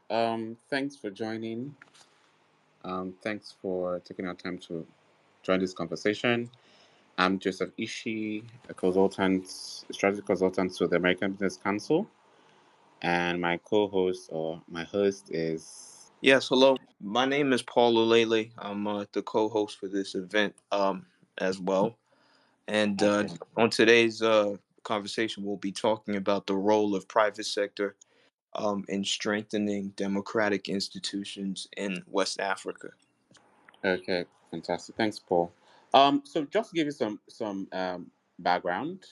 Thanks for joining. Thanks for taking our time to join this conversation. I'm Joseph Ishii, a consultant, strategy consultant with the American Business Council, and my co-host or my host is. Yes, hello. My name is Paul Ulele. I'm the co-host for this event as well. And Okay. on today's conversation, we'll be talking about the role of private sector in strengthening democratic institutions in West Africa. Okay, fantastic. Thanks, Paul. So just to give you some background,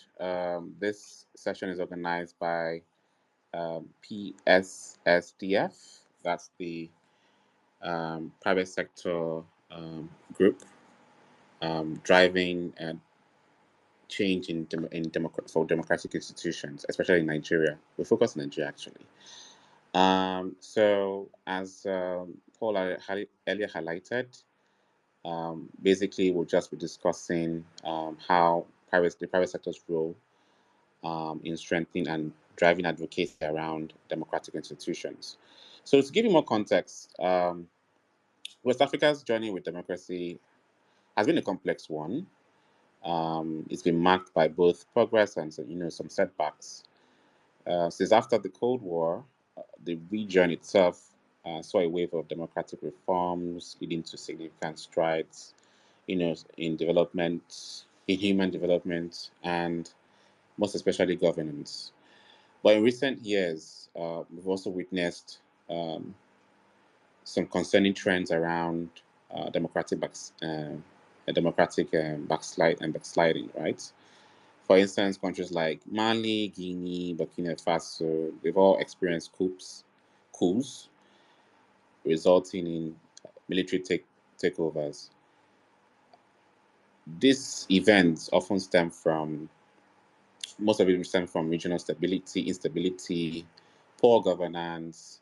this session is organized by PSSDF. That's the private sector group driving change for democratic institutions, especially in Nigeria. We focus on Nigeria actually. So as Paul earlier highlighted, basically we'll just be discussing how the private sector's role in strengthening and driving advocacy around democratic institutions. So to give you more context, West Africa's journey with democracy has been a complex one. It's been marked by both progress and some setbacks. Since after the Cold War, the region itself saw a wave of democratic reforms leading to significant strides, in development, in human development, and most especially governance. But in recent years, we've also witnessed um, some concerning trends around democratic backsliding, right? For instance, countries like Mali, Guinea, Burkina Faso, they've all experienced coups resulting in military takeovers. These events often most of it stem from regional stability, instability, poor governance,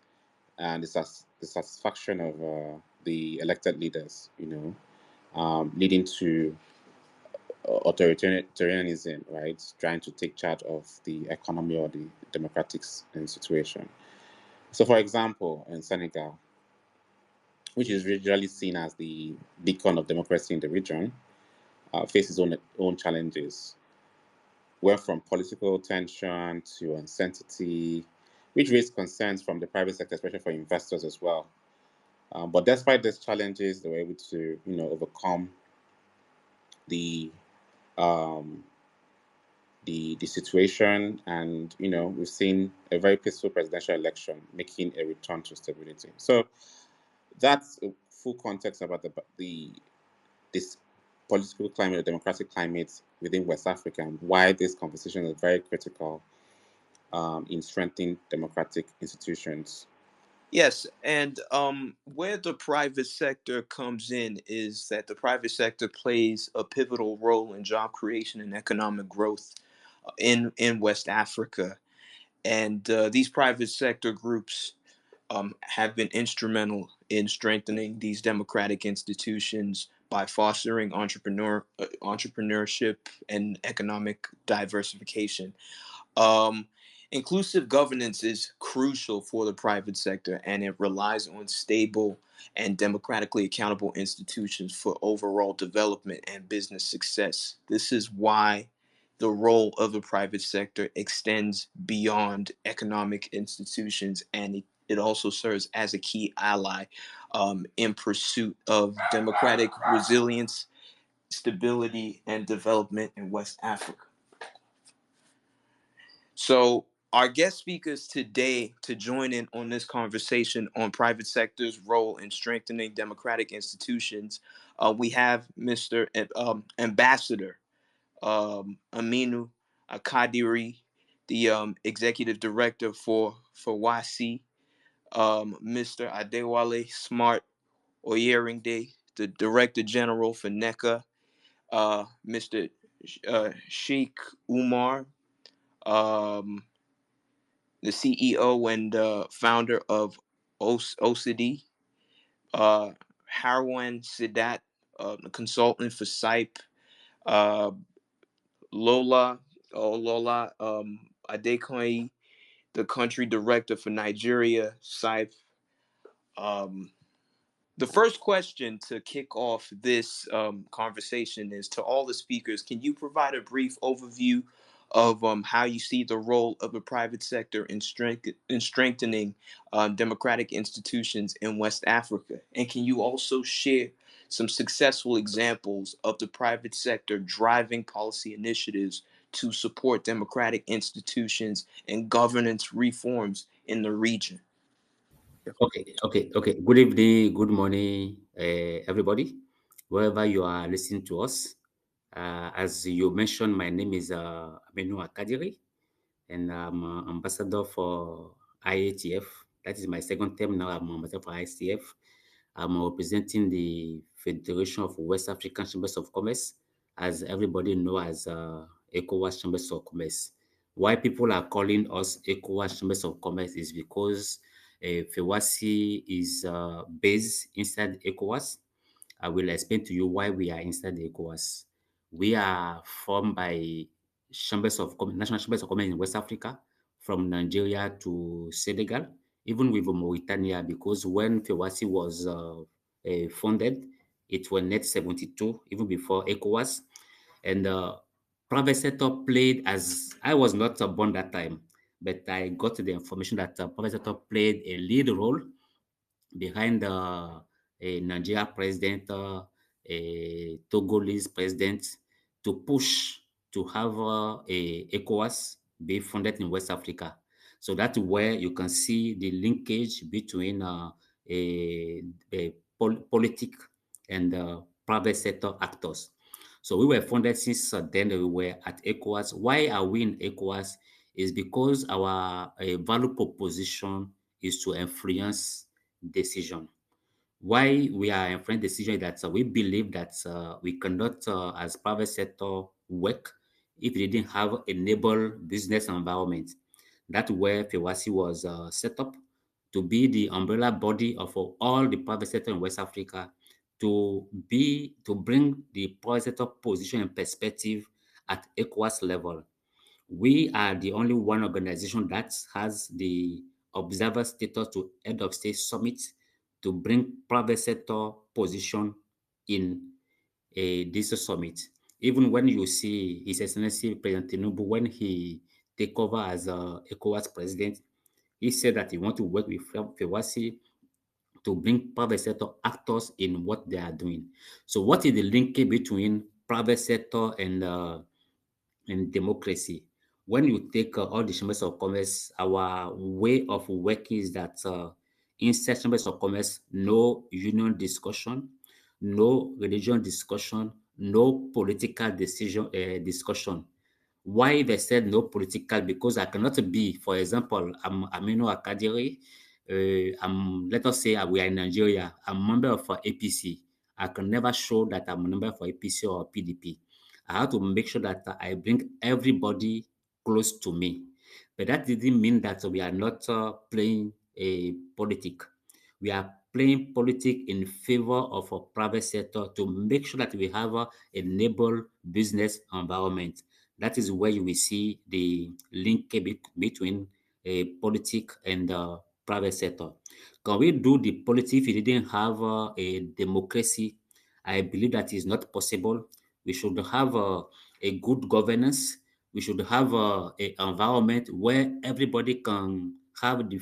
and dissatisfaction of the elected leaders, leading to authoritarianism, right? Trying to take charge of the economy or the democratic situation. So, for example, in Senegal, which is usually seen as the beacon of democracy in the region, faces own challenges, went from political tension to uncertainty, which raised concerns from the private sector, especially for investors as well. But despite these challenges, they were able to, overcome the um, the situation, and we've seen a very peaceful presidential election making a return to stability. So that's a full context about the this political climate, or democratic climate within West Africa, and why this conversation is very critical in strengthening democratic institutions. Yes, and where the private sector comes in is that the private sector plays a pivotal role in job creation and economic growth in West Africa. And these private sector groups have been instrumental in strengthening these democratic institutions by fostering entrepreneurship and economic diversification. Um, Inclusive governance is crucial for the private sector, and it relies on stable and democratically accountable institutions for overall development and business success. This is why the role of the private sector extends beyond economic institutions, and it also serves as a key ally in pursuit of democratic resilience, stability, and development in West Africa. So, our guest speakers today to join in on this conversation on private sector's role in strengthening democratic institutions, we have Mr. Ambassador Aminu Akadiri, the executive director for YC, Mr. Adewale Smart Oyeringde, the director general for NECA, Mr. Sheikh Umar, um, the CEO and founder of OCD, uh, Harwan Sidat, a consultant for SIPE, uh, Lola, Lola Adekoyi, the country director for Nigeria, SIPE, Um, the first question to kick off this conversation is to all the speakers. Can you provide a brief overview of how you see the role of the private sector in strengthening democratic institutions in West Africa? And can you also share some successful examples of the private sector driving policy initiatives to support democratic institutions and governance reforms in the region? Okay. Good evening, good morning, everybody, wherever you are listening to us. As you mentioned, my name is Aminu Akadiri, and I'm ambassador for IATF. That is my second term now. I'm ambassador for IATF. I'm representing the Federation of West African Chambers of Commerce, as everybody knows as ECOWAS Chambers of Commerce. Why people are calling us ECOWAS Chambers of Commerce is because FEWASI is based inside ECOWAS. I will explain to you why we are inside the ECOWAS. We are formed by national chambers of commerce in West Africa, from Nigeria to Senegal, even with Mauritania, because when FEWASI was founded, it was net 72, even before ECOWAS. And private sector played, as I was not born that time, but I got the information that private sector played a lead role behind a Nigeria president, a Togolese president, to push to have a ECOWAS be funded in West Africa. So that's where you can see the linkage between politic and private sector actors. So we were funded since then. We were at ECOWAS. Why are we in ECOWAS? Is because our value proposition is to influence decision. Why we are influencing decision is that we believe that we cannot, as private sector, work if we didn't have enable business environment. That's where FEWASI was set up to be the umbrella body of all the private sector in West Africa, to bring the private sector position and perspective at ECOWAS level. We are the only one organization that has the observer status to head of state summit to bring private sector position in this summit. Even when you see His Excellency President Tinubu, when he take over as ECOWAS president, he said that he want to work with FEWASI to bring private sector actors in what they are doing. So what is the linkage between private sector and democracy? When you take all the chambers of commerce, our way of working is that inside chambers of commerce, no union discussion, no religion discussion, no political decision discussion. Why they said no political? Because I cannot be, for example, I'm Amino Akadiri. Let us say we are in Nigeria. I'm a member of APC. I can never show that I'm a member for APC or PDP. I have to make sure that I bring everybody close to me. But that didn't mean that we are not playing a politic. We are playing politics in favor of a private sector to make sure that we have a enable business environment. That is where you will see the link between a politic and private sector. Can we do the politics if we didn't have a democracy? I believe that is not possible. We should have a good governance. We should have a environment where everybody can have the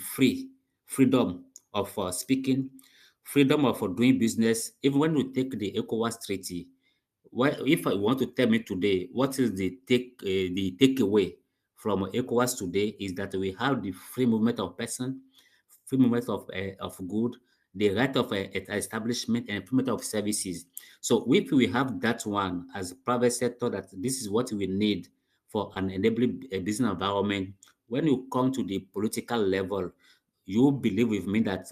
freedom of speaking, freedom of doing business. Even when we take the ECOWAS treaty, if I want to tell me today, what is the takeaway from ECOWAS today is that we have the free movement of person, free movement of good, the right of establishment, and free movement of services. So if we have that one as private sector, that this is what we need for an enabling business environment. When you come to the political level, you believe with me that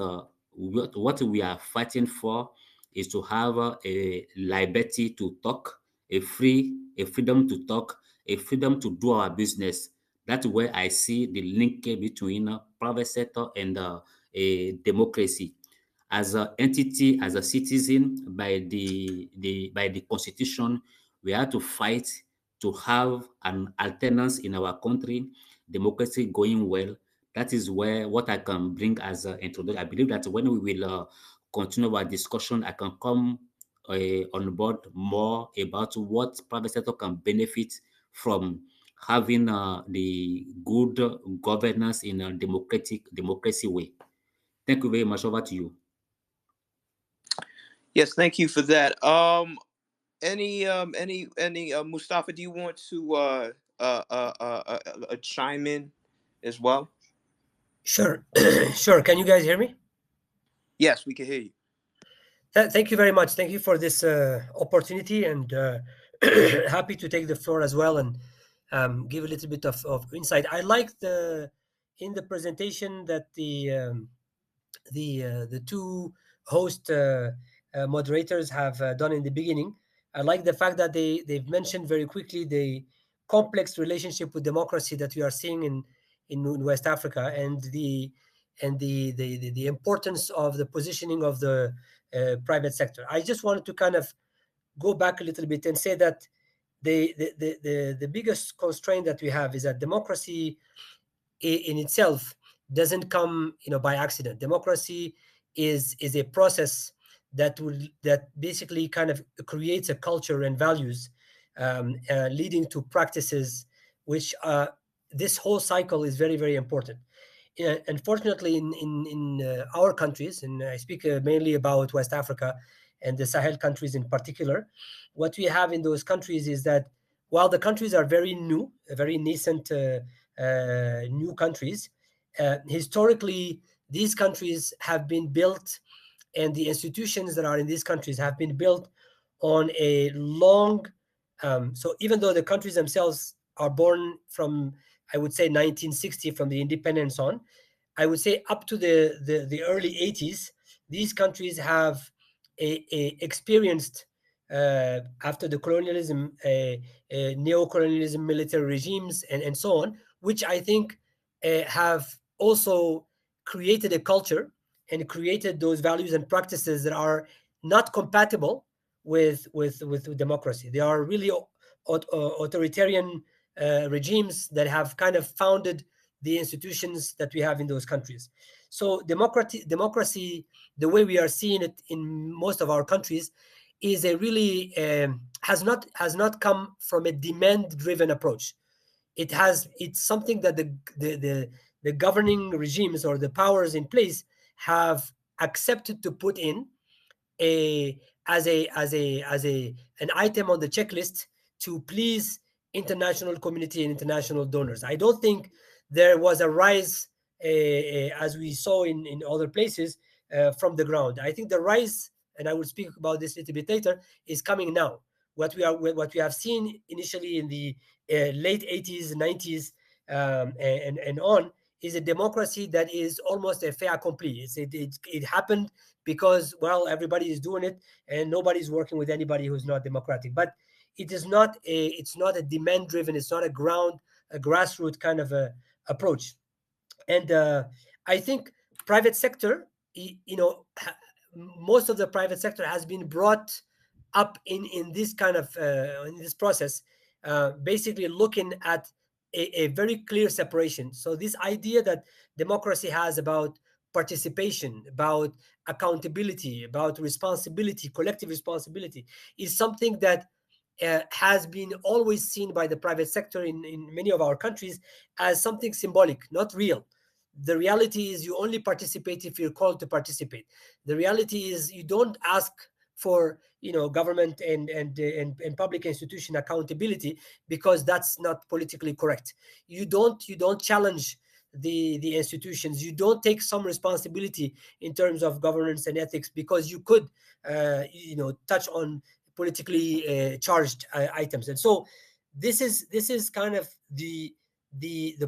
what we are fighting for is to have a liberty to talk, a freedom to talk, a freedom to do our business. That's where I see the linkage between private sector and a democracy. As an entity, as a citizen, by the constitution, we have to fight to have an alternance in our country, democracy going well. That is where what I can bring as an introduction. I believe that when we will continue our discussion, I can come on board more about what private sector can benefit from having the good governance in a democracy way. Thank you very much. Over to you. Yes, thank you for that. Any Mustafa, do you want to chime in as well? Sure. Sure. Can you guys hear me? Yes, we can hear you. Thank you very much. Thank you for this opportunity, and happy to take the floor as well and give a little bit of insight. I like in the presentation that the two host moderators have done in the beginning. I like the fact that they've mentioned very quickly the complex relationship with democracy that we are seeing in West Africa, and the importance of the positioning of the private sector. I just wanted to kind of go back a little bit and say that the biggest constraint that we have is that democracy in itself doesn't come by accident. Democracy is a process that basically kind of creates a culture and values, leading to practices which this whole cycle is very, very important. Unfortunately, in our countries, and I speak mainly about West Africa and the Sahel countries in particular, what we have in those countries is that while the countries are very new, very nascent new countries, historically, these countries have been built, and the institutions that are in these countries have been built on a long. So even though the countries themselves are born from, I would say, 1960, from the independence on, I would say up to the early 80s, these countries have experienced, after the colonialism, neo-colonialism, military regimes, and so on, which I think have also created a culture and created those values and practices that are not compatible with democracy. They are really authoritarian regimes that have kind of founded the institutions that we have in those countries. So democracy, the way we are seeing it in most of our countries, is a really has not come from a demand-driven approach. It's something that the governing regimes or the powers in place have accepted to put in a as an item on the checklist to please international community and international donors. I don't think there was a rise, as we saw in other places, from the ground. I think the rise, and I will speak about this a little bit later, is coming now. What we have seen initially in the late 80s, 90s, and on, is a democracy that is almost a fait accompli. It happened because, well, everybody is doing it and nobody's working with anybody who's not democratic. But it's not a demand driven, it's not a grassroots kind of a approach. And I think private sector, most of the private sector has been brought up in this kind of in this process, basically looking at a very clear separation. So this idea that democracy has about participation, about accountability, about responsibility, collective responsibility, is something that has been always seen by the private sector in many of our countries as something symbolic, not real. The reality is you only participate if you're called to participate. The reality is you don't ask for government and public institution accountability because that's not politically correct. You don't challenge the institutions. You don't take some responsibility in terms of governance and ethics because you could touch on politically charged items. And so this is kind of the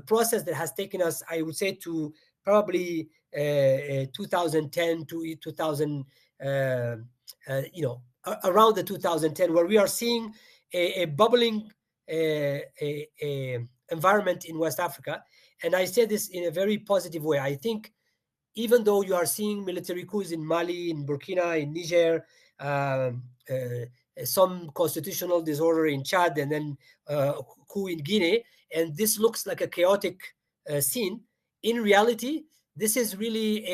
process that has taken us, I would say, to probably 2010 to 2000, around the 2010, where we are seeing a bubbling environment in West Africa. And I say this in a very positive way. I think even though you are seeing military coups in Mali, in Burkina, in Niger, some constitutional disorder in Chad, and then coup in Guinea, and this looks like a chaotic scene, in reality, this is really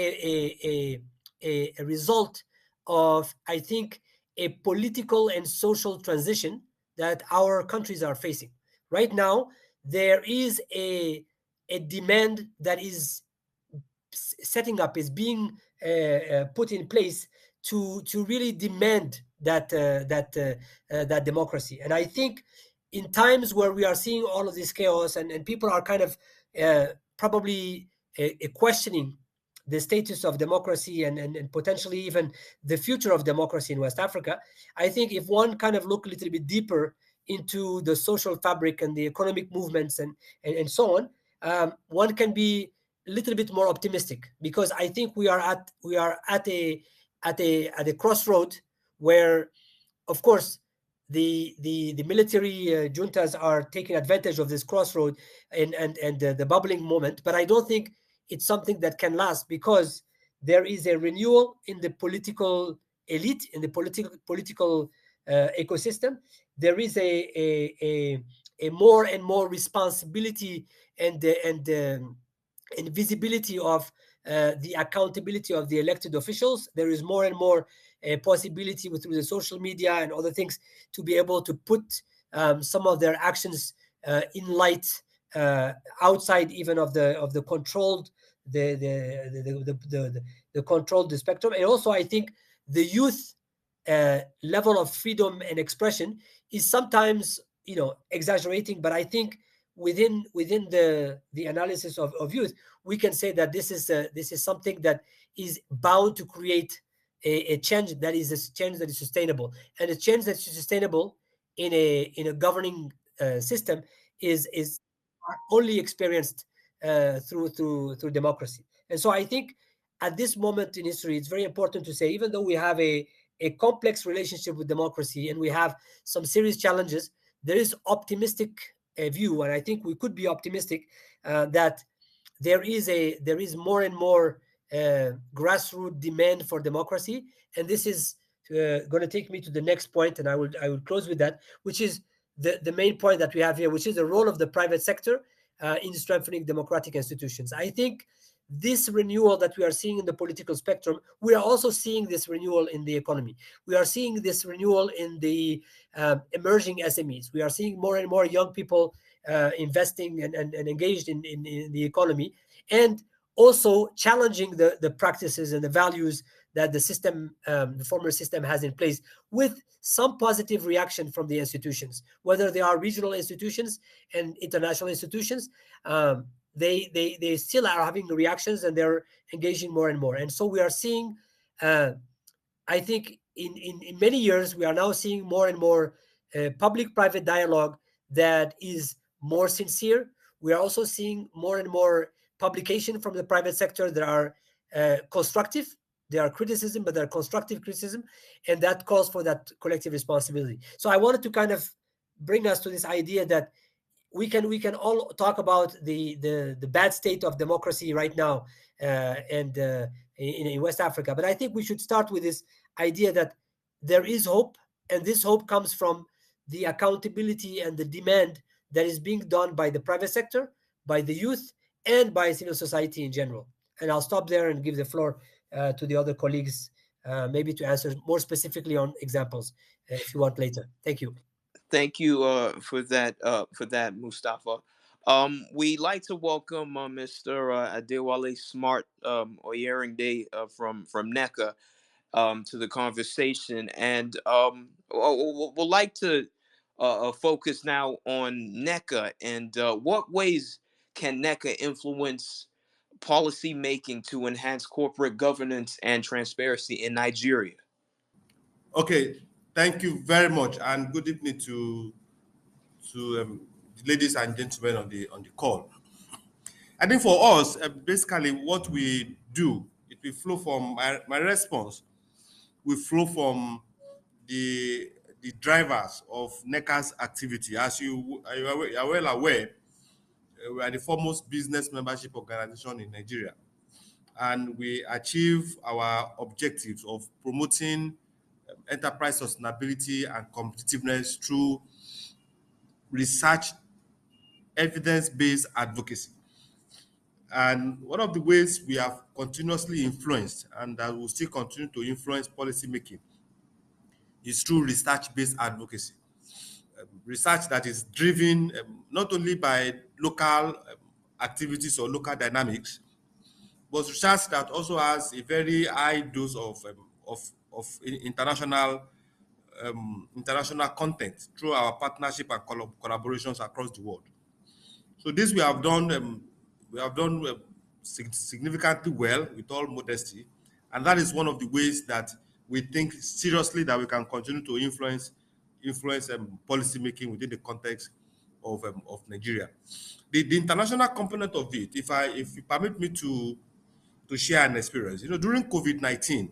a result of, I think, a political and social transition that our countries are facing. Right now, there is a demand that is setting up, is being put in place to really demand that democracy. And I think in times where we are seeing all of this chaos, and people are kind of probably questioning the status of democracy, and potentially even the future of democracy in West Africa, I think if one kind of look a little bit deeper into the social fabric and the economic movements, and so on, one can be a little bit more optimistic, because I think we are at a crossroad where, of course, the military juntas are taking advantage of this crossroad, and the bubbling moment. But I don't think it's something that can last, because there is a renewal in the political elite, in the political ecosystem. There is a more and more responsibility, and visibility of the accountability of the elected officials. There is more and more possibility through the social media and other things to be able to put some of their actions in light, outside even of the controlled, the controlled the spectrum. And also, I think the youth level of freedom and expression is sometimes, exaggerating, but I think within the analysis of youth, we can say that this is something that is bound to create a change that is a change that is sustainable. And a change that is sustainable in a governing system is only experienced through democracy. And so I think at this moment in history, it's very important to say, even though we have a complex relationship with democracy and we have some serious challenges, there is optimistic view, and I think we could be optimistic that there is more and more grassroots demand for democracy. And this is going to take me to the next point, and I would close with that, which is the main point that we have here, which is the role of the private sector in strengthening democratic institutions. I think this renewal that we are seeing in the political spectrum, we are also seeing this renewal in the economy. We are seeing this renewal in the emerging SMEs. We are seeing more and more young people investing and engaged in the economy, and also challenging the practices and the values that the former system has in place, with some positive reaction from the institutions, whether they are regional institutions and international institutions. They still are having reactions, and they're engaging more and more. And so we are seeing, I think, in many years, we are now seeing more and more public-private dialogue that is more sincere. We are also seeing more and more publication from the private sector that are constructive. They are criticism, but they're constructive criticism, and that calls for that collective responsibility. So I wanted to kind of bring us to this idea that we can all talk about the bad state of democracy right now, and in West Africa, but I think we should start with this idea that there is hope, and this hope comes from the accountability and the demand that is being done by the private sector, by the youth, and by civil society in general. And I'll stop there and give the floor to the other colleagues, maybe to answer more specifically on examples, if you want later. Thank you. Thank you for that, Mustafa. We like to welcome Mr. Adewale Smart Oyeringde from NECA to the conversation, and we'll like to focus now on NECA, and what ways can NECA influence policy making to enhance corporate governance and transparency in Nigeria. Okay, thank you very much, and good evening to the ladies and gentlemen on the call. I think for us, basically, what we do, it will flow from my response will flow from the drivers of NECA's activity. As you are well aware, we are the foremost business membership organization in Nigeria, and we achieve our objectives of promoting enterprise sustainability and competitiveness through research, evidence-based advocacy. And one of the ways we have continuously influenced and that will still continue to influence policy making is through research-based advocacy. Research that is driven not only by local activities or local dynamics, but research that also has a very high dose of international content through our partnership and collaborations across the world. So this we have done significantly well, with all modesty, and that is one of the ways that we think seriously that we can continue to influence policy making within the context of Nigeria. The international component of it, if you permit me to share an experience, during COVID-19,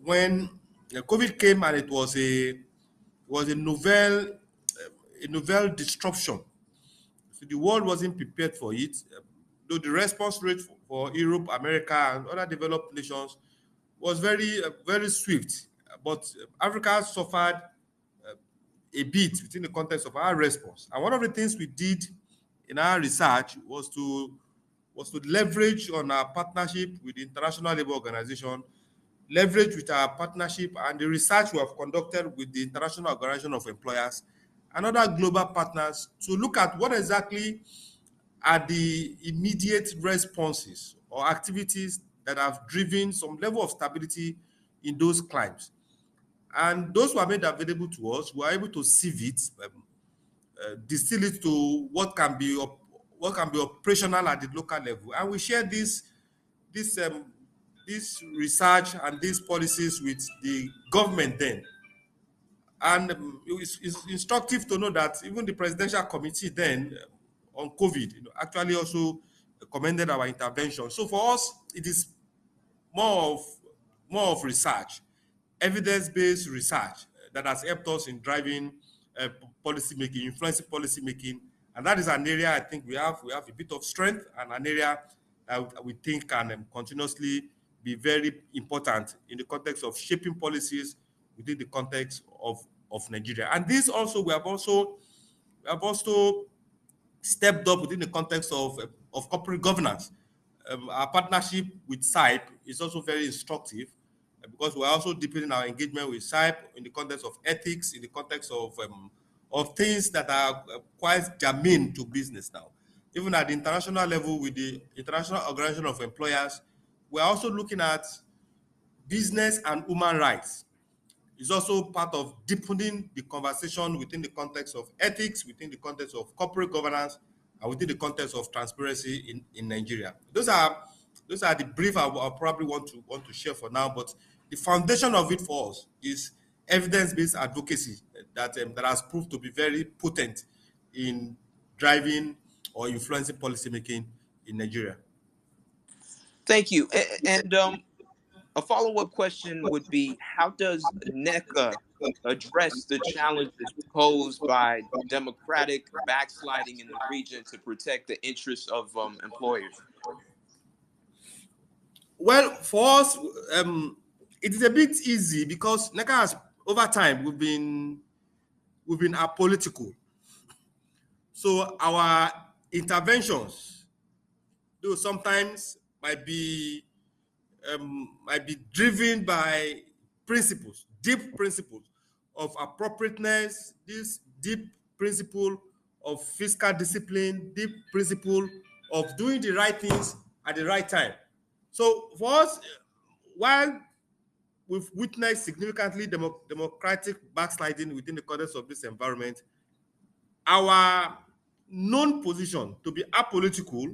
when COVID came and it was a novel disruption. So the world wasn't prepared for it. Though the response rate for Europe, America, and other developed nations was very swift, but Africa suffered a bit within the context of our response. And one of the things we did in our research was to leverage on our partnership with the International Labour Organization, leverage with our partnership and the research we have conducted with the International Organization of Employers and other global partners to look at what exactly are the immediate responses or activities that have driven some level of stability in those climes. And those were made available to us. We were able to sieve it, distill it to what can be operational at the local level, and we share this research and these policies with the government then. And it's instructive to know that even the presidential committee then on COVID actually also commended our intervention. So for us, it is more of research, evidence-based research that has helped us in driving policy making, influencing policy making, and that is an area I think we have a bit of strength, and an area that we think can continuously be very important in the context of shaping policies within the context of Nigeria. And this also we have also stepped up within the context of corporate governance. Our partnership with SIPE is also very instructive because we're also deepening our engagement with SIPE in the context of ethics, in the context of things that are quite germane to business now. Even at the international level with the International Organization of Employers, we're also looking at business and human rights. It's also part of deepening the conversation within the context of ethics, within the context of corporate governance, and within the context of transparency in Nigeria. Those are the brief I probably want to share for now. But the foundation of it for us is evidence-based advocacy that has proved to be very potent in driving or influencing policymaking in Nigeria. Thank you. And a follow-up question would be, how does NECA address the challenges posed by democratic backsliding in the region to protect the interests of employers? Well, for us, it is a bit easy because NECA has, over time, we've been apolitical. So our interventions, though sometimes might be driven by principles, deep principles of appropriateness, this deep principle of fiscal discipline, deep principle of doing the right things at the right time. So for us, while we've witnessed significantly democratic backsliding within the context of this environment, our known position to be apolitical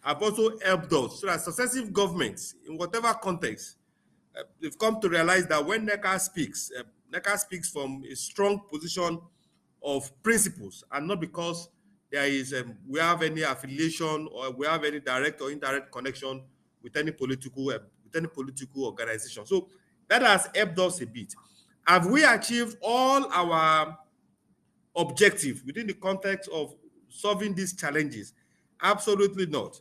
have also helped us so that successive governments, in whatever context, they've come to realize that when NECA speaks from a strong position of principles and not because there is we have any affiliation or we have any direct or indirect connection with any political organization. So that has helped us a bit. Have we achieved all our objectives within the context of solving these challenges? Absolutely not.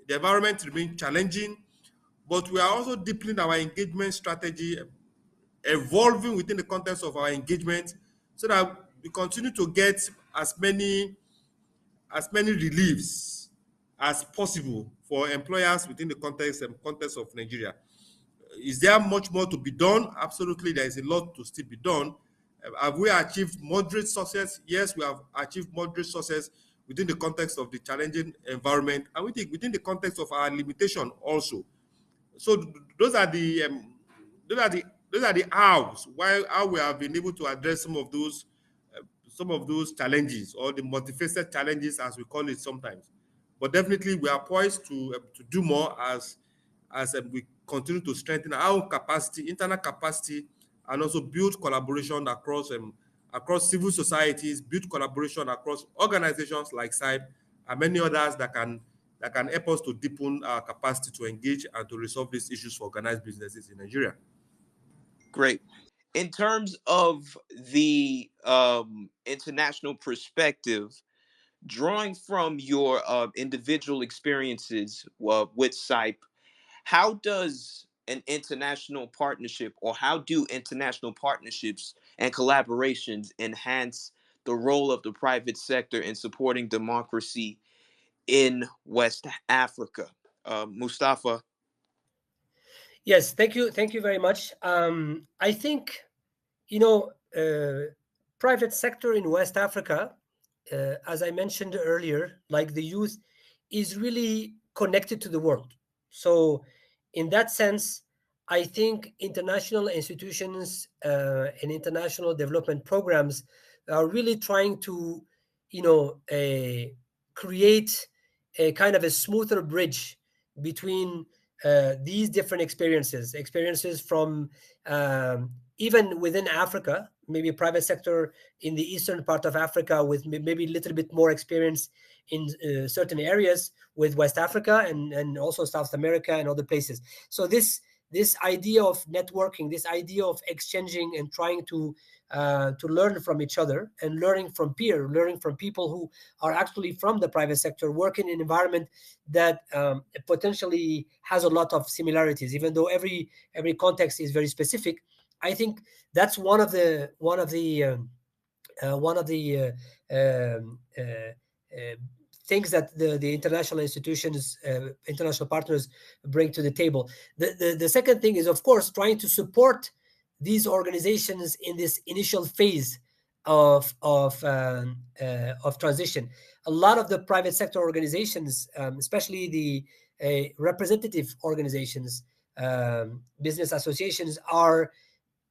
The environment remains challenging, but we are also deepening our engagement strategy, evolving within the context of our engagement so that we continue to get as many reliefs as possible for employers within the context of Nigeria. Is there much more to be done? Absolutely, there is a lot to still be done. Have we achieved moderate success? Yes, we have achieved moderate success within the context of the challenging environment, and we think within the context of our limitation also. So those are the hows, how we have been able to address some of those challenges, or the multifaceted challenges as we call it sometimes. But definitely we are poised to do more as we continue to strengthen our own capacity, internal capacity, and also build collaboration across civil societies, build collaboration across organizations like SIBE and many others that can help us to deepen our capacity to engage and to resolve these issues for organized businesses in Nigeria. Great. In terms of the international perspective, drawing from your individual experiences with SIPE, how does an international partnership, or how do international partnerships and collaborations enhance the role of the private sector in supporting democracy in West Africa? Mustafa? Yes, thank you very much. I think, you know, private sector in West Africa, as I mentioned earlier, like the youth, is really connected to the world. So, in that sense, I think international institutions and international development programs are really trying to, you know, create a kind of a smoother bridge between these different experiences from even within Africa, maybe private sector in the eastern part of Africa with maybe a little bit more experience in certain areas with West Africa and also South America and other places. So this idea of networking, this idea of exchanging and trying to learn from each other and learning from people who are actually from the private sector, working in an environment that potentially has a lot of similarities, even though every context is very specific. I think that's one of the things that the international institutions, international partners bring to the table. The second thing is, of course, trying to support these organizations in this initial phase of transition. A lot of the private sector organizations, especially the representative organizations, business associations, are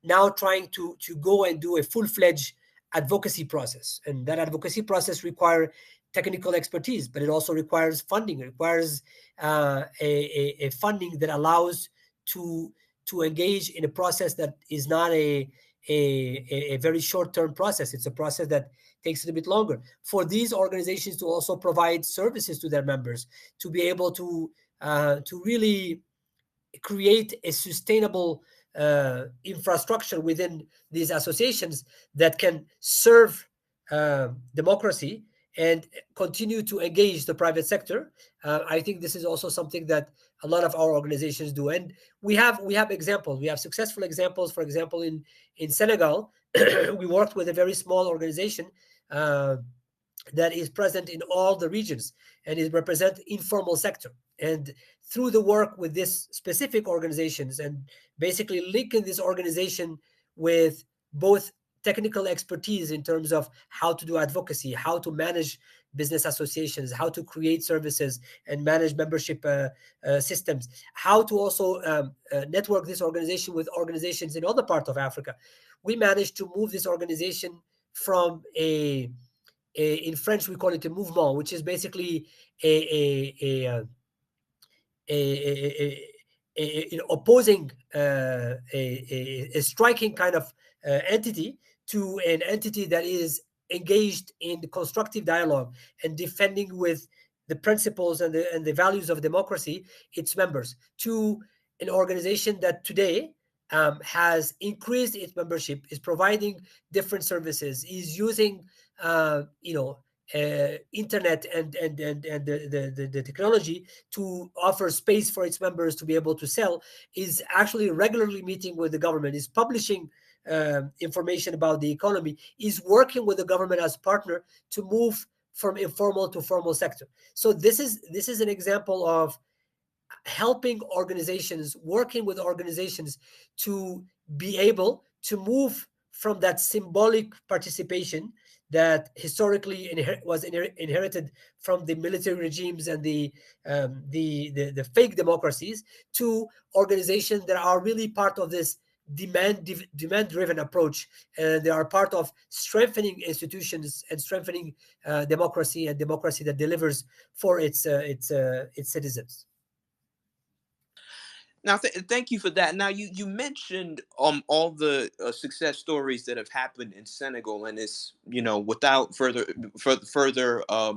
now trying to go and do a full-fledged advocacy process, and that advocacy process requires technical expertise, but it also requires funding. It requires a funding that allows to engage in a process that is not a very short-term process. It's a process that takes a little bit longer for these organizations to also provide services to their members, to be able to really create a sustainable infrastructure within these associations that can serve democracy and continue to engage the private sector. I think this is also something that a lot of our organizations do, and we have examples. We have successful examples. For example, in Senegal, we worked with a very small organization that is present in all the regions and it represents informal sector. And through the work with this specific organizations and basically linking this organization with both technical expertise in terms of how to do advocacy, how to manage business associations, how to create services and manage membership systems, how to also network this organization with organizations in other parts of Africa. We managed to move this organization from in French we call it a mouvement, which is basically opposing a striking kind of entity to an entity that is engaged in constructive dialogue and defending with the principles and the values of democracy its members, to an organization that today has increased its membership, is providing different services, is using internet and the technology to offer space for its members to be able to sell, is actually regularly meeting with the government, is publishing information about the economy, is working with the government as partner to move from informal to formal sector. So this is an example of helping organizations, working with organizations to be able to move from that symbolic participation that historically was inherited from the military regimes and the fake democracies, to organizations that are really part of this demand driven approach, and they are part of strengthening institutions and strengthening democracy, and democracy that delivers for its citizens. Now, thank you for that. Now, you mentioned all the success stories that have happened in Senegal, and it's, without further uh,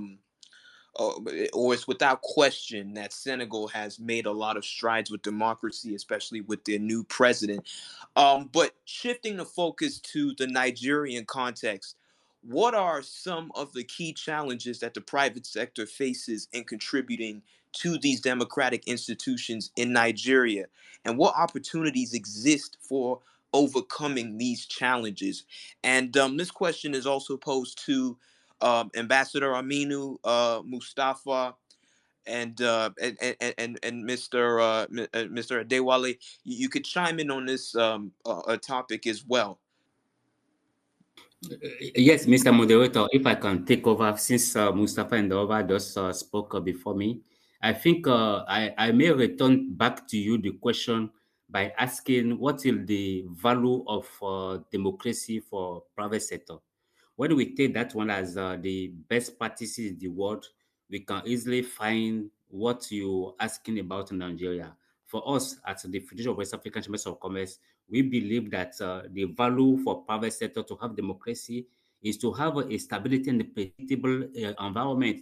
or it's without question that Senegal has made a lot of strides with democracy, especially with their new president. But shifting the focus to the Nigerian context, what are some of the key challenges that the private sector faces in contributing to these democratic institutions in Nigeria? And what opportunities exist for overcoming these challenges? And this question is also posed to Ambassador Aminu Mustafa and Mr. Adewale. You could chime in on this topic as well. Yes, Mr. Moderator, if I can take over since Mustafa and the other just spoke before me, I think I may return back to you the question by asking what is the value of democracy for private sector. When we take that one as the best practices in the world, we can easily find what you're asking about in Nigeria. For us, at the Federation of West African Chambers of Commerce, we believe that the value for private sector to have democracy is to have a stability and a predictable environment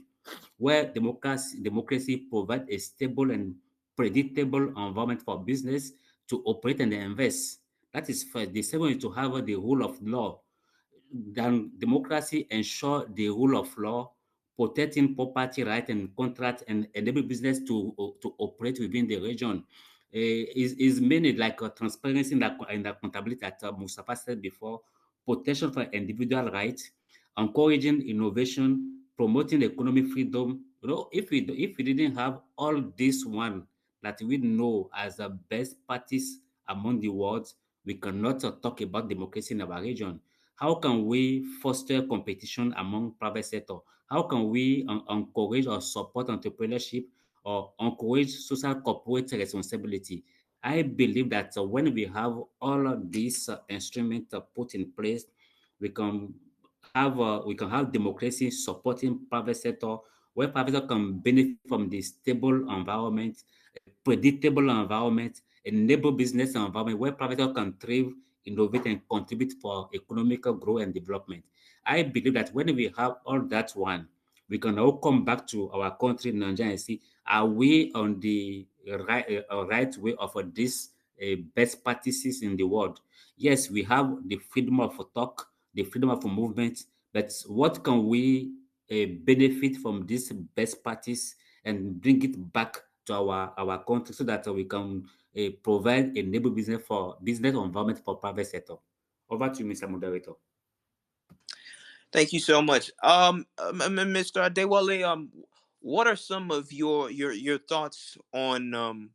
where democracy provides a stable and predictable environment for business to operate and invest. That is first. The second is to have the rule of law. Then democracy ensure the rule of law, protecting property right and contract, and enable business to operate within the region. Is mainly like transparency and accountability that Mustafa said before, protection for individual rights, encouraging innovation, promoting economic freedom. If we didn't have all this one that we know as the best practice among the world, we cannot talk about democracy in our region. How can we foster competition among private sector? How can we encourage or support entrepreneurship or encourage social corporate responsibility? I believe that when we have all of these instruments put in place, we can have democracy supporting private sector, where private sector can benefit from the stable environment, predictable environment, enable business environment where private sector can thrive, innovate, and contribute for economical growth and development. I believe that when we have all that one, we can now come back to our country, Nigeria, and see, are we on the right way of this best practices in the world? Yes, we have the freedom of talk, the freedom of movement, but what can we benefit from this best practice and bring it back to our country so that we can provide enable business environment for private sector? Over to you, Mr. Moderator. Thank you so much, Mr. Adewale. What are some of your thoughts on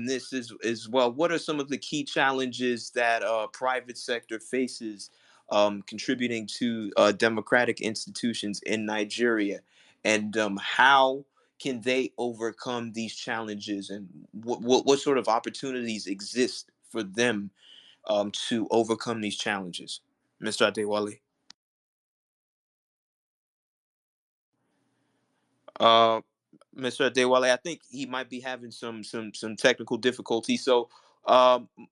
this as well? What are some of the key challenges that private sector faces contributing to democratic institutions in Nigeria, and how can they overcome these challenges, and what sort of opportunities exist for them to overcome these challenges, Mr. Adewale? Uh, Mr. Adewale, I think he might be having some technical difficulties. So,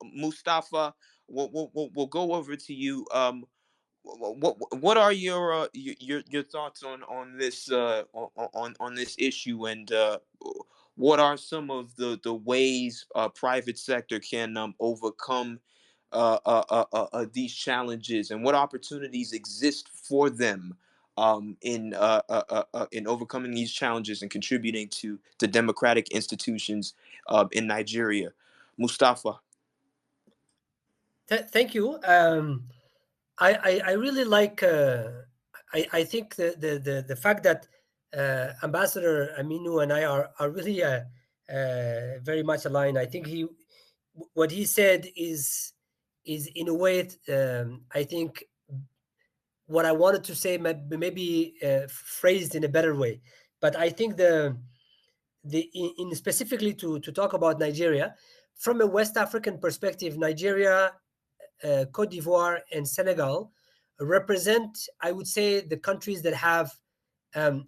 Mustafa, we'll go over to you. What are your thoughts on this on this issue, and what are some of the ways private sector can overcome these challenges, and what opportunities exist for them in overcoming these challenges and contributing to the democratic institutions in Nigeria? Mustafa. Thank you. I really like I think the fact that Ambassador Aminu and I are really very much aligned. I think what he said is in a way, I think what I wanted to say maybe phrased in a better way. But I think in specifically to talk about Nigeria from a West African perspective, Nigeria, Cote d'Ivoire, and Senegal represent, I would say, the countries that um,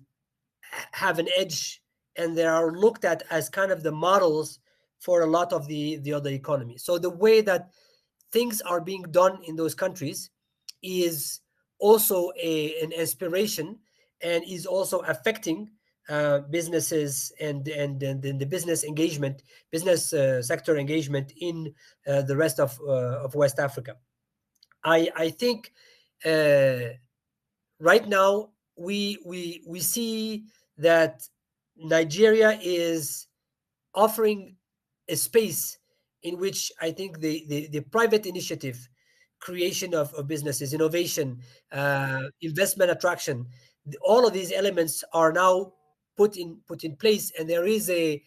have an edge, and they are looked at as kind of the models for a lot of the other economies. So the way that things are being done in those countries is also an inspiration, and is also affecting businesses and the business engagement, business sector engagement in the rest of West Africa. I think right now we see that Nigeria is offering a space in which I think the private initiative, creation of businesses, innovation, investment attraction, all of these elements are now put in place, and there is a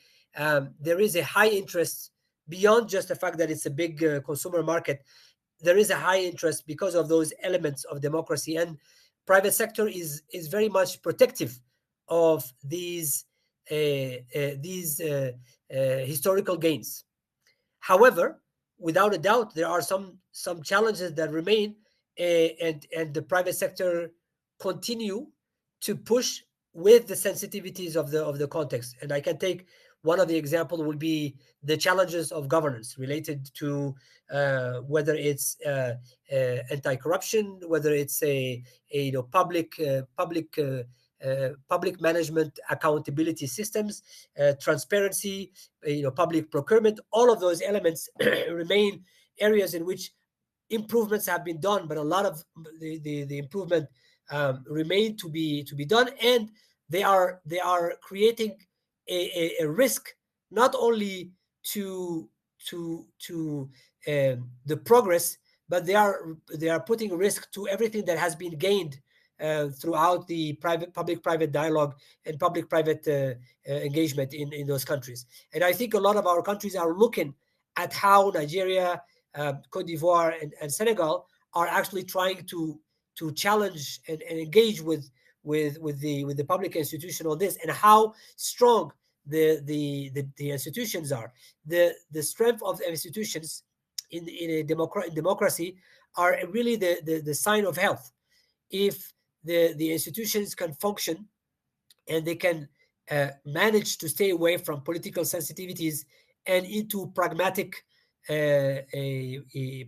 high interest beyond just the fact that it's a big consumer market. There is a high interest because of those elements of democracy, and private sector is very much protective of these historical gains. However, without a doubt, there are some challenges that remain, and the private sector continue to push with the sensitivities of the context. And I can take one of the example would be the challenges of governance related to whether it's anti-corruption, whether it's a public management accountability systems, transparency, public procurement. All of those elements remain areas in which improvements have been done, but a lot of the improvement remain to be done, and they are creating a risk not only to the progress, but they are putting risk to everything that has been gained throughout the public-private dialogue and public-private engagement in those countries. And I think a lot of our countries are looking at how Nigeria, Cote d'Ivoire, and Senegal are actually trying to challenge and engage with the public institution on this, and how strong the institutions are. The strength of the institutions in a democracy are really the sign of health. If the institutions can function and they can manage to stay away from political sensitivities and into pragmatic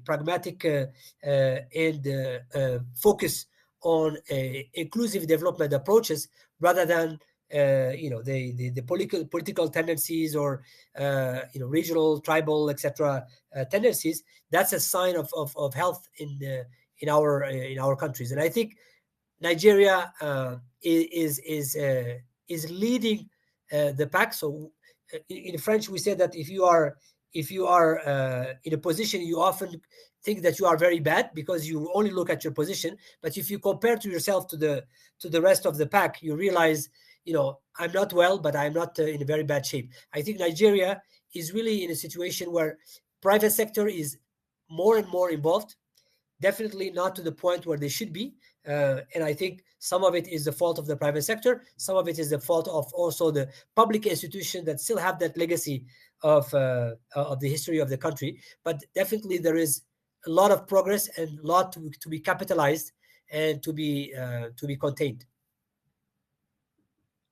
pragmatic and focus on inclusive development approaches, rather than the political tendencies, or regional, tribal, etc. Tendencies. That's a sign of health in our countries. And I think Nigeria is leading the pack. So in French, we say that if you are in a position, you often think that you are very bad because you only look at your position. But if you compare to yourself to the rest of the pack, you realize, I'm not well, but I'm not in a very bad shape. I think Nigeria is really in a situation where private sector is more and more involved. Definitely not to the point where they should be. And I think some of it is the fault of the private sector. Some of it is the fault of also the public institutions that still have that legacy of the history of the country. But definitely there is a lot of progress and a lot to be capitalized and to be contained.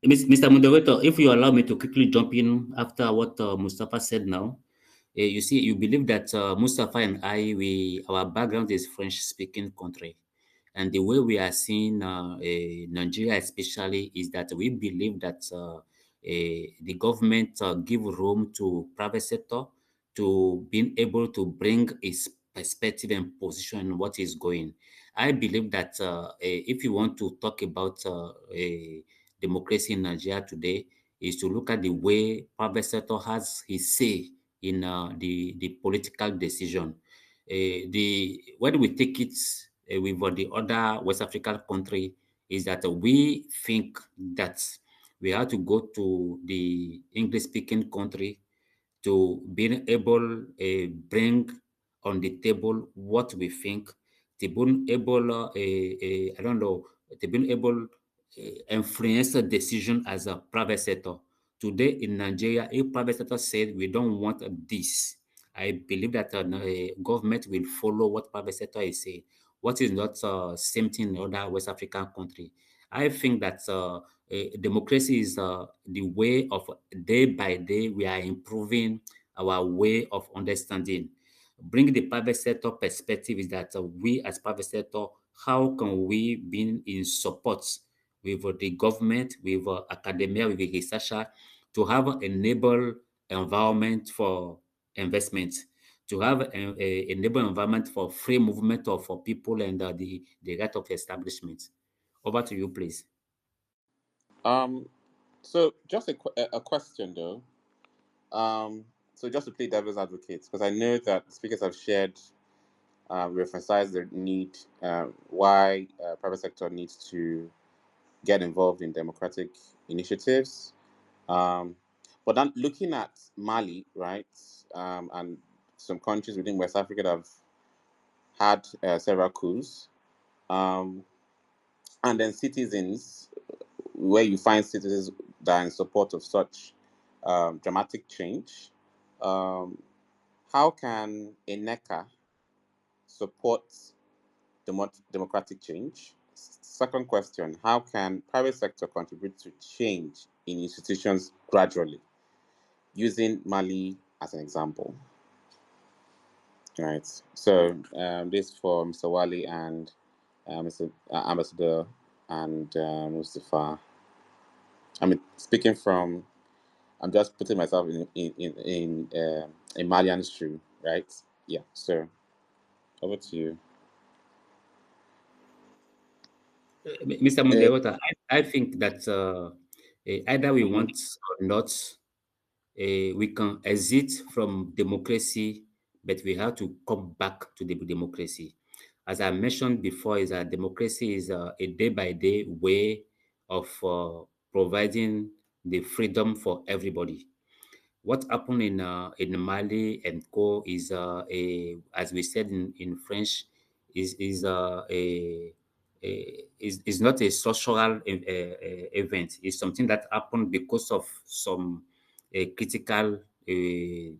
Mr. Moderator, if you allow me to quickly jump in after what Mustafa said now. You see, you believe that Mustafa and I, our background is French-speaking country. And the way we are seeing Nigeria especially is that we believe that the government give room to private sector to being able to bring its perspective and position in what is going. I believe that if you want to talk about democracy in Nigeria today, is to look at the way private sector has his say in the political decision. When we take it with the other West African country, is that we think that we have to go to the English-speaking country to being able bring on the table what we think, to being able, I don't know, to being able influence a decision as a private sector. Today in Nigeria, if private sector said we don't want this, I believe that government will follow what private sector is saying. What is not same thing in other West African country. I think that democracy is the way of day by day we are improving our way of understanding. Bring the private sector perspective is that we as private sector, how can we be in support with the government, with academia, with the researcher to have an enable environment for investment, to have a enable environment for free movement of for people and the right of establishment. Over to you, please. So just a question though. So just to play devil's advocate, because I know that speakers have shared, emphasized the need, why private sector needs to get involved in democratic initiatives. But then looking at Mali, right, and some countries within West Africa that have had several coups, and then citizens, where you find citizens that are in support of such dramatic change. How can a NECA support democratic change? Second question, how can private sector contribute to change in institutions gradually, using Mali as an example? Right. So this for Mr. Wali and Mr. Ambassador and Mustafa. I mean, speaking from, I'm just putting myself in a Malian shoe, right? Yeah. So over to you. Mr. Mungerota, I think that either we want or not, we can exit from democracy, but we have to come back to the democracy. As I mentioned before, is that democracy is a day-by-day way of providing the freedom for everybody. What happened in Mali and Co is as we said in French, is not a social event. It's something that happened because of some critical way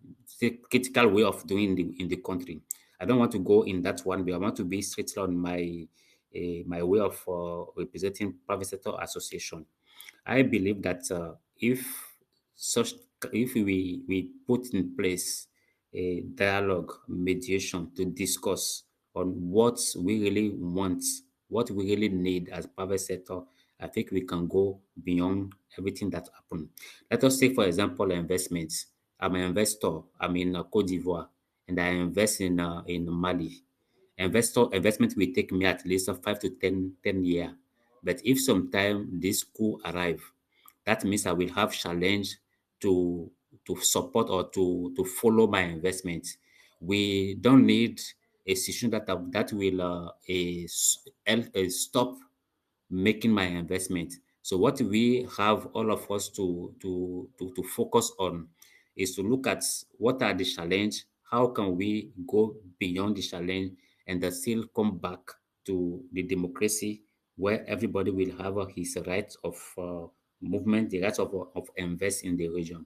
of doing in the country. I don't want to go in that one, but I want to be straight on my way of representing private sector association. I believe that such if we put in place a dialogue, mediation to discuss on what we really want, what we really need as private sector, I think we can go beyond everything that happened. Let us take, for example, investments. I'm an investor. I'm in Cote d'Ivoire, and I invest in Mali. Investment will take me at least 5 to 10 years. But if sometime this coup arrive, that means I will have challenge to support or to follow my investment. We don't need a situation that will stop making my investment. So what we have all of us to focus on is to look at what are the challenge, how can we go beyond the challenge and then still come back to the democracy where everybody will have his rights of movement, the rights of invest in the region.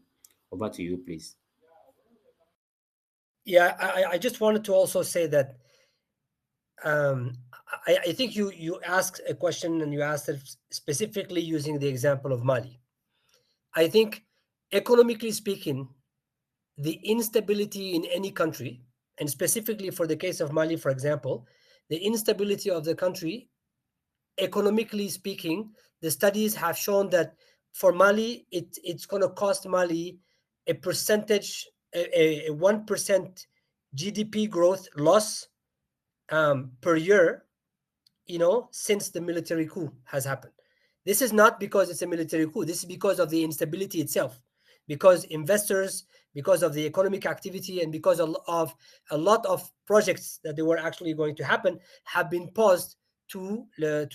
Over to you, please. Yeah, I just wanted to also say that um, I think you asked a question and you asked it specifically using the example of Mali. I think economically speaking, the instability in any country, and specifically for the case of Mali, for example, the instability of the country, economically speaking, the studies have shown that for Mali, it's going to cost Mali a percentage, a 1% GDP growth loss per year, since the military coup has happened. This is not because it's a military coup. This is because of the instability itself, because investors, because of the economic activity, and because of a lot of projects that they were actually going to happen have been paused to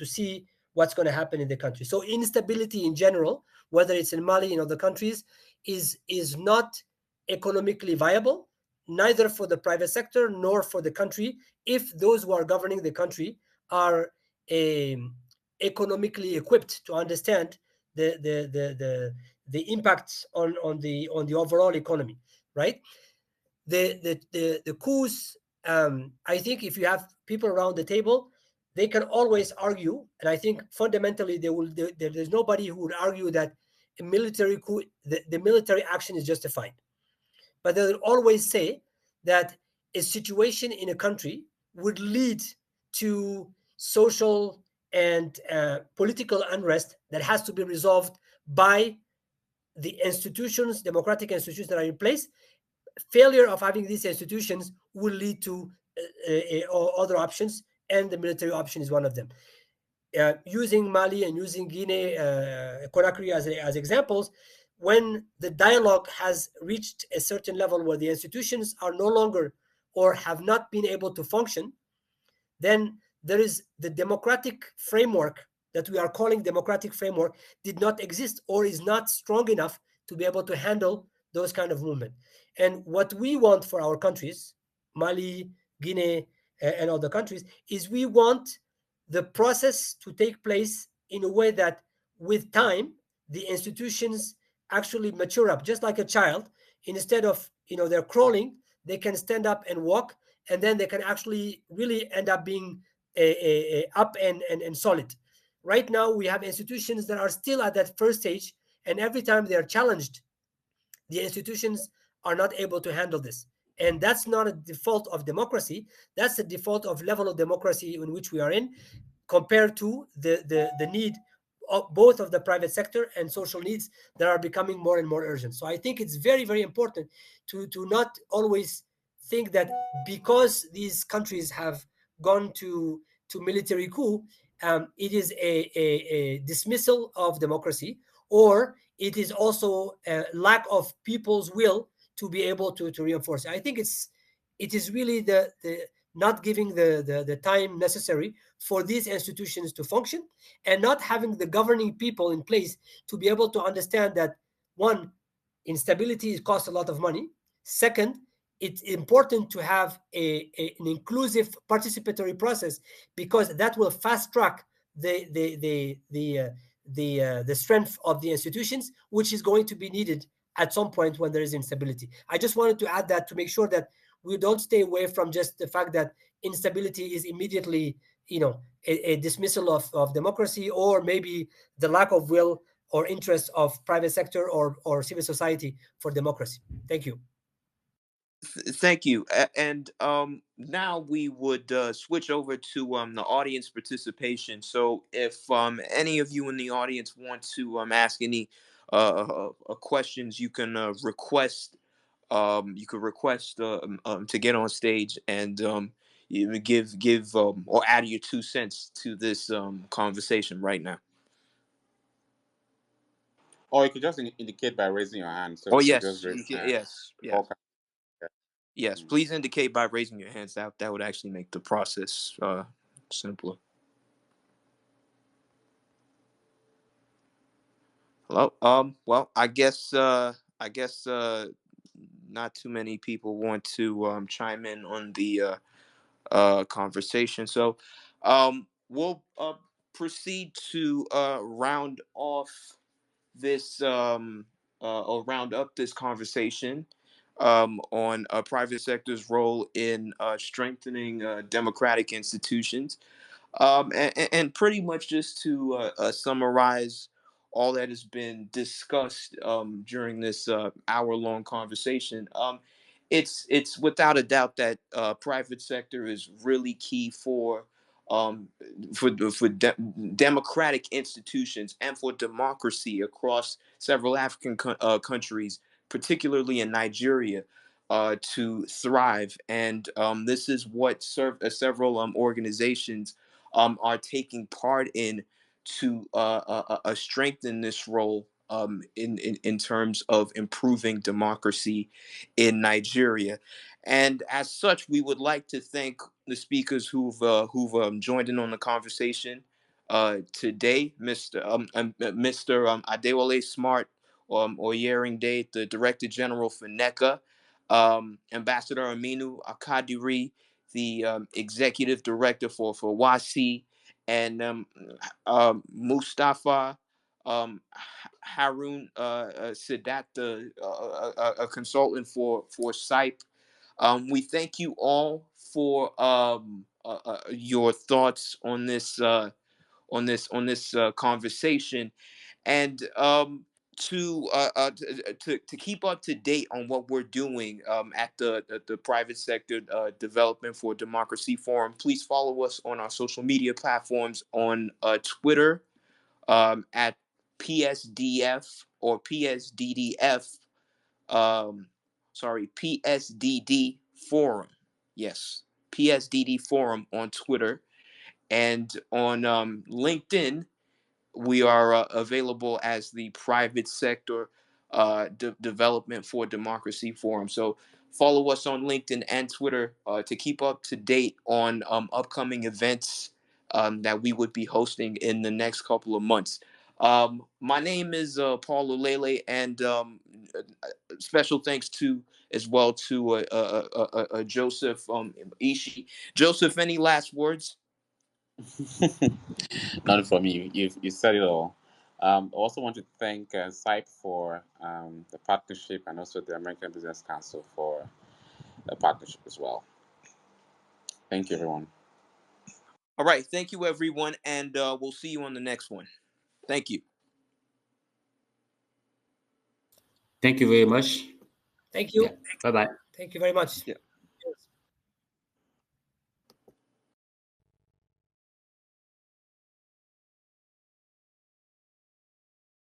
see what's going to happen in the country. So instability in general, whether it's in Mali, in other countries, is not economically viable, neither for the private sector nor for the country, if those who are governing the country are economically equipped to understand the impacts on the overall economy, right? The coups, I think if you have people around the table, they can always argue, and I think fundamentally there's nobody who would argue that a military coup, the military action is justified. But they'll always say that a situation in a country would lead to social and political unrest that has to be resolved by the institutions, democratic institutions that are in place. Failure of having these institutions will lead to other options, and the military option is one of them. Using Mali and using Guinea, Conakry as examples, when the dialogue has reached a certain level where the institutions are no longer or have not been able to function, then there is the democratic framework that we are calling democratic framework did not exist or is not strong enough to be able to handle those kind of movement. And what we want for our countries, Mali, Guinea, and other countries, is we want the process to take place in a way that with time, the institutions actually mature up, just like a child. Instead of, they're crawling, they can stand up and walk, and then they can actually really end up being up and solid. Right now, we have institutions that are still at that first stage, and every time they are challenged, the institutions are not able to handle this. And that's not a default of democracy. That's the default of level of democracy in which we are in, compared to the need of both of the private sector and social needs that are becoming more and more urgent. So I think it's very, very important to not always think that because these countries have gone to military coup, it is a dismissal of democracy, or it is also a lack of people's will to be able to reinforce it. I think it is really the not giving the time necessary for these institutions to function, and not having the governing people in place to be able to understand that, one, instability costs a lot of money. Second, it's important to have an inclusive participatory process, because that will fast track the strength of the institutions, which is going to be needed at some point when there is instability. I just wanted to add that to make sure that we don't stay away from just the fact that instability is immediately, a dismissal of democracy, or maybe the lack of will or interest of private sector or civil society for democracy. Thank you. Thank you. And now we would switch over to the audience participation. So if any of you in the audience want to ask any questions, you can request. You could request to get on stage and you give or add your 2 cents to this conversation right now. Or you could just indicate by raising your hand. So Oh we could yes, just raise yes. Yes, please indicate by raising your hands. That would actually make the process simpler. Hello. Well, I guess not too many people want to chime in on the conversation. So we'll proceed to round off this or round up this conversation on private sector's role in strengthening democratic institutions. And pretty much just to summarize all that has been discussed during this hour-long conversation, it's without a doubt that private sector is really key um, for democratic institutions and for democracy across several African countries, particularly in Nigeria, to thrive. And this is what several organizations are taking part in to strengthen this role in terms of improving democracy in Nigeria. And as such, we would like to thank the speakers who've joined in on the conversation. today, Mr. Adewale Smart Oyering Day, the Director General for NECA, Ambassador Aminu Akadiri, the Executive Director for WASI, and Mustafa Harun Sadat, a consultant for SIPE. We thank you all for your thoughts on this conversation, and to keep up to date on what we're doing at the Private Sector Development for Democracy Forum, please follow us on our social media platforms on Twitter at PSDF or PSDdF. PSDD Forum. Yes, PSDD Forum on Twitter, and on LinkedIn we are available as the Private Sector Development for Democracy Forum. So follow us on LinkedIn and Twitter to keep up to date on upcoming events that we would be hosting in the next couple of months. My name is Paul Ulele, and special thanks to as well to Joseph Ishi. Joseph, any last words? Not for me. You said it all. I also want to thank SIPE for the partnership, and also the American Business Council for the partnership as well. Thank you, everyone. All right. Thank you, everyone. And we'll see you on the next one. Thank you. Thank you very much. Thank you. Yeah. Bye-bye. Thank you very much. Yeah.